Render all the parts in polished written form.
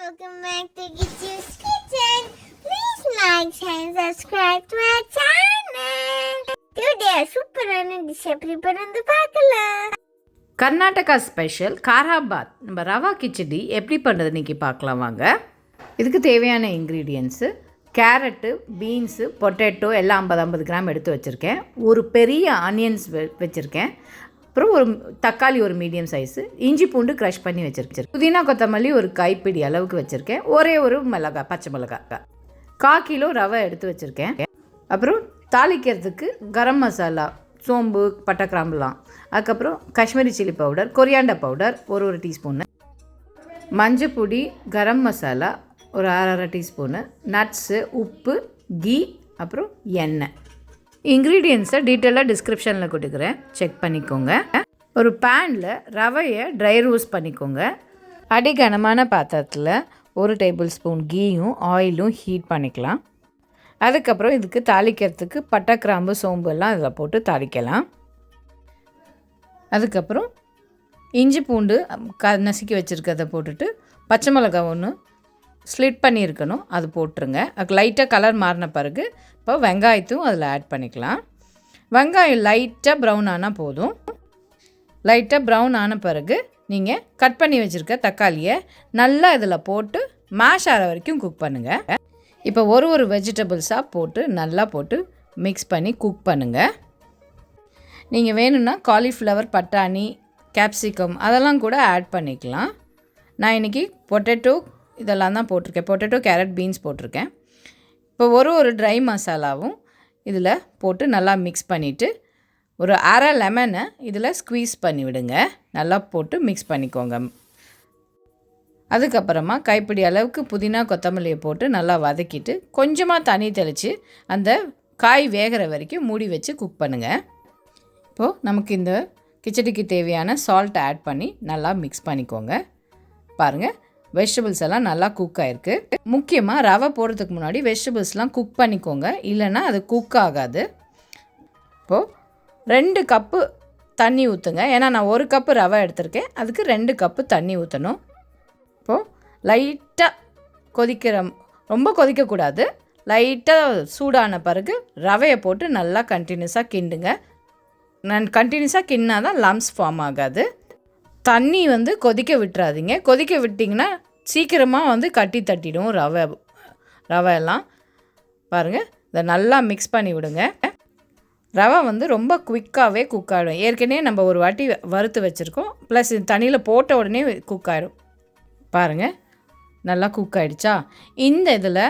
welcome back to Gitchu's Kitchen. Please like, share, and subscribe to our channel. Today, சூப்பரான dish எப்படி பண்ணது பார்க்கலாம். Karnataka special khara bath நம்ம ரவா கிச்சடி எப்படி பண்ணுறது இன்றைக்கி பார்க்கலாம் வாங்க. இதுக்கு தேவையான இன்க்ரீடியன்ஸு கேரட்டு, பீன்ஸு, பொட்டேட்டோ எல்லாம் 50 கிராம் எடுத்து வச்சுருக்கேன். ஒரு பெரிய ஆனியன்ஸ் வச்சுருக்கேன். அப்புறம் ஒரு தக்காளி ஒரு மீடியம் சைஸு, இஞ்சி பூண்டு க்ரஷ் பண்ணி வச்சுருக்கேன். புதினா கொத்தமல்லி ஒரு கைப்பிடி அளவுக்கு வச்சுருக்கேன். ஒரே ஒரு மிளகாய், பச்சை மிளகாய், 1/4 கிலோ ரவை எடுத்து வச்சுருக்கேன். அப்புறம் தாளிக்கிறதுக்கு கரம் மசாலா, சோம்பு, பட்டை, கிராம்புலாம். அதுக்கப்புறம் Kashmiri chilli powder, coriander powder ஒரு டீஸ்பூனு, மஞ்சள் பொடி, கரம் மசாலா ஒரு அரை டீஸ்பூனு, நட்ஸு, உப்பு, கீ, அப்புறம் எண்ணெய். இன்க்ரீடியன்ஸை டீட்டெயிலாக டிஸ்கிரிப்ஷனில் கொடுக்குறேன், செக் பண்ணிக்கோங்க. ஒரு பேனில் ரவையை ட்ரை ரோஸ்ட் பண்ணிக்கோங்க. அடிகனமான பாத்திரத்தில் 1 டேபிள் ஸ்பூன் கீயும் ஆயிலும் ஹீட் பண்ணிக்கலாம். அதுக்கப்புறம் இதுக்கு தாளிக்கிறதுக்கு பட்டை, கிராம்பு, சோம்பு எல்லாம் இதில் போட்டு தாளிக்கலாம். அதுக்கப்புறம் இஞ்சி பூண்டு நசுக்கி வச்சுருக்கிறத போட்டுட்டு பச்சை மிளகாய் ஒன்று ஸ்லிட் பண்ணியிருக்கணும், அது போட்டுருங்க. அதுக்கு லைட்டாக கலர் மாறின பிறகு இப்போ வெங்காயத்தையும் அதில் ஆட் பண்ணிக்கலாம். வெங்காயம் லைட்டாக ப்ரௌன் ஆனால் போதும். லைட்டாக ப்ரௌன் ஆன பிறகு நீங்கள் கட் பண்ணி வச்சுருக்க தக்காளியை நல்லா இதில் போட்டு மேஷ் ஆகிற வரைக்கும் குக் பண்ணுங்கள். இப்போ ஒரு வெஜிடபிள்ஸாக போட்டு நல்லா போட்டு மிக்ஸ் பண்ணி குக் பண்ணுங்கள். நீங்கள் வேணும்னா காலிஃப்ளவர், பட்டாணி, கேப்சிகம் அதெல்லாம் கூட ஆட் பண்ணிக்கலாம். நான் இன்றைக்கி பொட்டேட்டோ இதெல்லாம் தான் போட்டிருக்கேன். பொட்டேட்டோ, கேரட், பீன்ஸ் போட்டிருக்கேன். இப்போ ஒரு ட்ரை மசாலாவும் இதில் போட்டு நல்லா மிக்ஸ் பண்ணிவிட்டு ஒரு அரை லெமனை இதில் ஸ்க்வீஸ் பண்ணி விடுங்க. நல்லா போட்டு மிக்ஸ் பண்ணிக்கோங்க. அதுக்கப்புறமா கைப்பிடி அளவுக்கு புதினா, கொத்தமல்லியை போட்டு நல்லா வதக்கிட்டு கொஞ்சமாக தண்ணி தெளித்து அந்த காய் வேகிற வரைக்கும் மூடி வச்சு குக் பண்ணுங்கள். இப்போது நமக்கு இந்த கிச்சடிக்கு தேவையான சால்ட் ஆட் பண்ணி நல்லா மிக்ஸ் பண்ணிக்கோங்க. பாருங்கள், வெஜிடபிள்ஸ் எல்லாம் நல்லா குக் ஆகிருக்கு. முக்கியமாக ரவை போடுறதுக்கு முன்னாடி வெஜிடபிள்ஸ்லாம் குக் பண்ணிக்கோங்க, இல்லைன்னா அது குக் ஆகாது. இப்போது 2 கப்பு தண்ணி ஊற்றுங்க. ஏன்னா நான் 1 கப்பு ரவை எடுத்திருக்கேன், அதுக்கு 2 கப்பு தண்ணி ஊற்றணும். இப்போது லைட்டாக ரொம்ப கொதிக்கக்கூடாது. லைட்டாக சூடான பிறகு ரவையை போட்டு நல்லா கண்டினியூஸாக கிண்டுங்க. கண்டினியூஸாக கிண்டினா தான் லம்ஸ் ஃபார்ம் ஆகாது. தண்ணி கொதிக்க விட்டுறாதீங்க. கொதிக்க விட்டிங்கன்னா சீக்கிரமாக கட்டி தட்டிடும் ரவையெல்லாம். பாருங்கள், இதை நல்லா மிக்ஸ் பண்ணி விடுங்க. ரவை ரொம்ப குயிக்காகவே குக் ஆகிடும். ஏற்கனவே நம்ம ஒரு வாட்டி வறுத்து வச்சுருக்கோம், ப்ளஸ் தண்ணியில் போட்ட உடனே குக் ஆகிடும். பாருங்கள், நல்லா குக் ஆகிடுச்சா? இந்த இதில்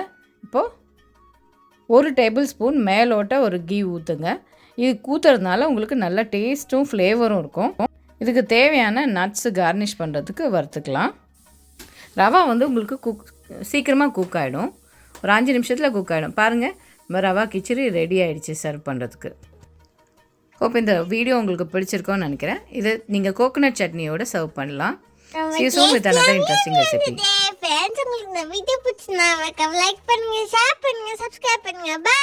இப்போது 1 டேபிள் ஸ்பூன் மேலோட்ட ஒரு கீ ஊற்றுங்க. இது ஊற்றுறதுனால உங்களுக்கு நல்ல டேஸ்ட்டும் ஃப்ளேவரும் இருக்கும். இதுக்கு தேவையான நட்ஸு கார்னிஷ் பண்ணுறதுக்கு வறுத்துக்கலாம். ரவா உங்களுக்கு சீக்கிரமாக குக் ஆகிடும். ஒரு 5 நிமிஷத்தில் குக் ஆகிடும். பாருங்கள், நம்ம ரவா கிச்சடி ரெடி ஆகிடுச்சு சர்வ் பண்ணுறதுக்கு. ஹோப் இந்த வீடியோ உங்களுக்கு பிடிச்சிருக்கோன்னு நினைக்கிறேன். இது நீங்கள் கோகோனட் சட்னியோடு சர்வ் பண்ணலாம். See you soon with another interesting recipe. Friends, உங்களுக்கு இந்த வீடியோ பிடிச்சிருந்தா லைக் பண்ணுங்க, ஷேர் பண்ணுங்க, சப்ஸ்கிரைப் பண்ணுங்க. பை.